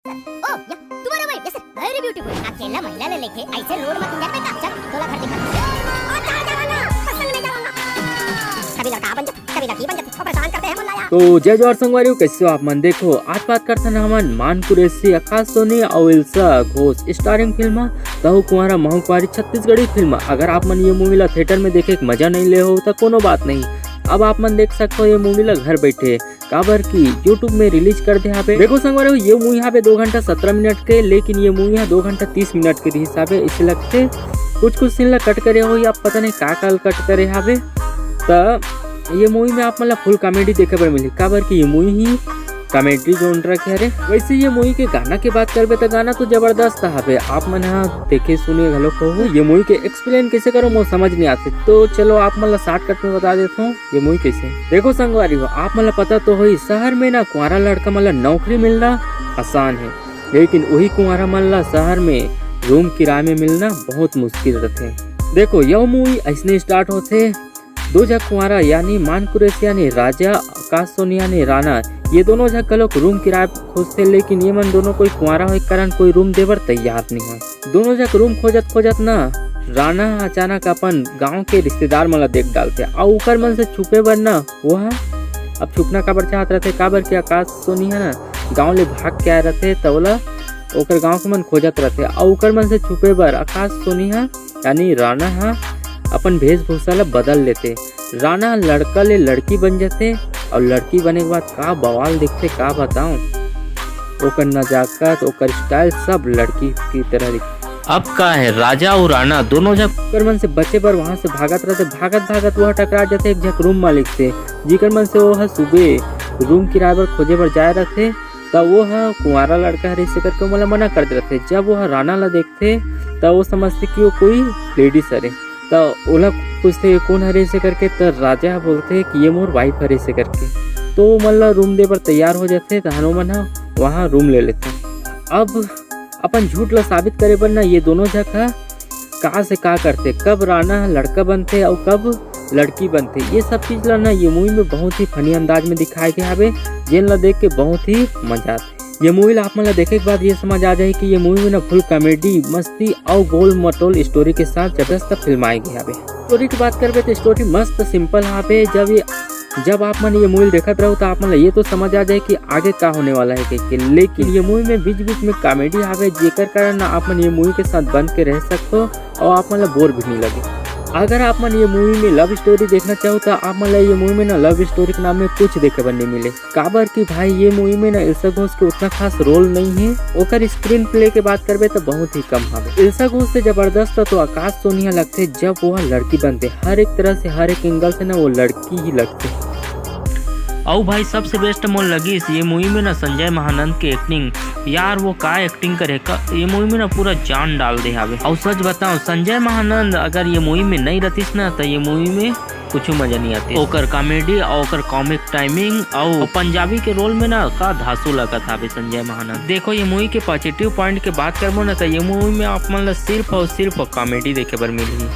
ओ या तुम्हारा wife yes very beautiful अकेला महिला ले लेके ऐसे रोड मत निकल बेटा चल तोला घर दिखा ओ जा जाना पसंद नहीं जाऊंगा कभी लड़का बन जा कभी लड़की बन जा परेशान करते हैं मुल्ला यार। तो जय जोहार संगवारियों, कैसे हो आप मन। देखो आज बात करते हैं हमन मान कुरैशी, आकाश सोनी और इल्सा घोष स्टारिंग फिल्म तहु कुंवारा महू कुंवारी छत्तीसगढ़ी फिल्म। अगर आप मन ये मूवी ला थिएटर में देखे मजा नहीं ले हो तो कोनो बात नहीं, अब आप मन देख सकते हो ये मूवी ला घर बैठे काबर की यूट्यूब में रिलीज कर दे। यहाँ पे देखो संगवारियों, ये मूवी यहाँ पे 2 घंटा 17 मिनट के, लेकिन ये मूवी यहाँ 2 घंटा 30 मिनट के हिसाब से इसे लगते कुछ सीन ला कट करे हो या पता नहीं का कट करे यहाँ पे। तो ये मूवी में आप मतलब फुल कॉमेडी देखे पर मिली काबर की ये मूवी ही कॉमेडी जोन रखे हरे। वैसे ये मूवी के गाना की बात करबे तो गाना तो जबरदस्त है, आप मन यहाँ देखे सुने घलो कहूँ। ये मूवी के एक्सप्लेन कैसे करो मुझे समझ नहीं आते, तो चलो आप मतलब शॉर्टकट में बता देता हूँ ये मूवी कैसे। देखो संगवारी हो, आप मतलब पता तो हो शहर में ना कुंवारा लड़का मतलब नौकरी मिलना आसान है, लेकिन वही कुंवारा मतलब शहर में रूम किराए में मिलना बहुत मुश्किल रहते। देखो यह मूवी ऐसने स्टार्ट होते 2 झक कुंवारा यानी मान कुरैशी यानी राजा, आकाश सोनी यानी राणा, ये दोनों झक गलोक रूम किराए खोजते, लेकिन ये मन दोनों कोई कुंवारा हो कारण कोई रूम देवर तैयार नहीं है। दोनों झक रूम खोजत ना राणा अचानक अपन गांव के रिश्तेदार मला देख डालते और उकर मन से छुपे बर ना वह अब छुपना काबर चाहत रहते काबर के आकाश सोनी है ना गाँव ले भाग के आए रहते तवला ओकर गाँव के मन खोजत रहते और उकर मन से छुपे बर आकाश सोनी है यानी राणा है अपन वेशभूषा ला बदल लेते। राणा लड़का ले लड़की बन जाते और लड़की बने के बाद का बवाल दिखते का बताऊं, ओकर नजाकत ओकर स्टाइल सब लड़की की तरह दिखते। अब का है राजा और राणा दोनों झक मन से बचे पर वहां से भागत रहते, भागत वह टकरा जाते एक झक रूम मालिक से, जिकर मन से वो सुबह रूम किराए पर खोजे पर जाए रहते। तब वो कुंवारा लड़का है इसे करके मतलब मना करते रहते। जब वह राणा ला देखते तब वो समझते कि वो कोई लेडीज है, तो ओला पूछते कौन हरे से करके, तो राजा बोलते कि ये मोर वाइफ हरे से करके। तो मतलब रूम दे पर तैयार हो जाते, तो हनुमान वहाँ रूम ले लेते। अब अपन झूठ ला साबित करे पर ना ये दोनों झक कहाँ से का करते, कब राणा लड़का बनते और कब लड़की बनते, ये सब चीज ला ना ये मूवी में बहुत ही फनी अंदाज में दिखाए गए हवे, जिन ला देख के बहुत ही मजा आते। ये मूवी ला आप मतलब देखे के बाद ये समझ आ जाए कि ये मूवी में ना फुल कॉमेडी मस्ती और गोल मटोल स्टोरी के साथ जबरदस्त फिल्माई गई है। स्टोरी की बात करबे तो स्टोरी मस्त सिंपल है। जब आप मन ये मूवी देखते रहो तो आप मतलब ये तो समझ आ जाए कि आगे क्या होने वाला है कि लेकिन ये मूवी में बीच बीच में कॉमेडी आवे, जेकर कारण आप मन ये मूवी के साथ बन के रह सकते हो और आप मतलब बोर भी नहीं लगे। अगर आप मन ये मूवी में लव स्टोरी देखना चाहो तो आप मतलब ये मूवी में ना लव स्टोरी के नाम में कुछ देखे बनने मिले काबर की भाई ये मूवी में ना इल्सा घोष के उतना खास रोल नहीं है। ओकर स्क्रीन प्ले के बात करबे तो बहुत ही कम है। इल्सा घोष से जबरदस्त तो आकाश सोनिया लगते जब वह लड़की बनते, हर एक तरह से हर एक एंगल से ना वो लड़की ही लगते। और भाई सबसे बेस्ट मोल लगी ये मूवी में ना संजय महानंद की एक्टिंग, यार वो का एक्टिंग करे का ये मूवी में ना पूरा जान डाल दे हावे। और सच बताऊं संजय महानंद अगर ये मूवी में नहीं रहतीस ना तो ये मूवी में कुछ मजा नहीं आती। ओकर कॉमेडी और ओकर कॉमिक टाइमिंग और पंजाबी के रोल में ना का धांसू लगत हावे संजय महानंद। देखो ये मूवी के पॉजिटिव पॉइंट के बात करबो ना तो ये मूवी में आप मतलब सिर्फ और सिर्फ कॉमेडी देखे पर मिली,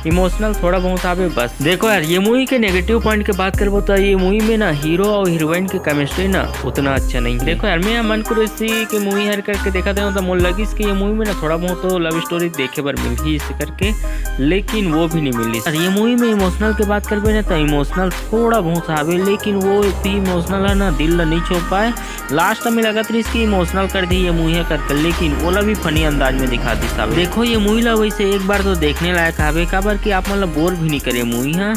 इमोशनल थोड़ा बहुत आवे बस। देखो यार ये मूवी के नेगेटिव पॉइंट के बात करबो तो ये मूवी में ना हीरो और हीरोइन की केमिस्ट्री ना उतना अच्छा नहीं। देखो यार मैं मन कुरैशी की मूवी हर करके देखा था तो मोल लगी कि ये मूवी में ना थोड़ा बहुत तो लव स्टोरी देखे पर मिल ही इस करके, लेकिन वो भी नहीं मिली। और ये मूवी में इमोशनल के बात करबे ना तो इमोशनल थोड़ा बहुत आवे, लेकिन वो भी इमोशनल है ना दिल नहीं छो पाए। लास्ट में लगा था इसकी इमोशनल कर दी ये मूवी करके, लेकिन ओला भी फनी अंदाज में दिखा दी साहब। देखो ये मूवी ला वैसे एक बार तो देखने लायक आवे काबर कि आप मतलब बोर भी नहीं करे मूवी है।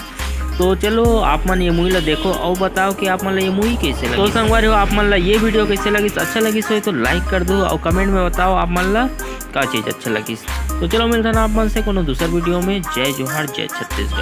तो चलो आप मन ये मूवी ला देखो और बताओ कि आप मतलब ये मूवी कैसे लगी। तो संगवार हो आप मतलब ये वीडियो कैसे लगी, अच्छा लगी सो तो लाइक कर दो और कमेंट में बताओ आप मतलब क्या चीज़ अच्छा लगी। तो चलो मिलता है आप मन से कोनो दूसर वीडियो में। जय जोहार, जय छत्तीसगढ़।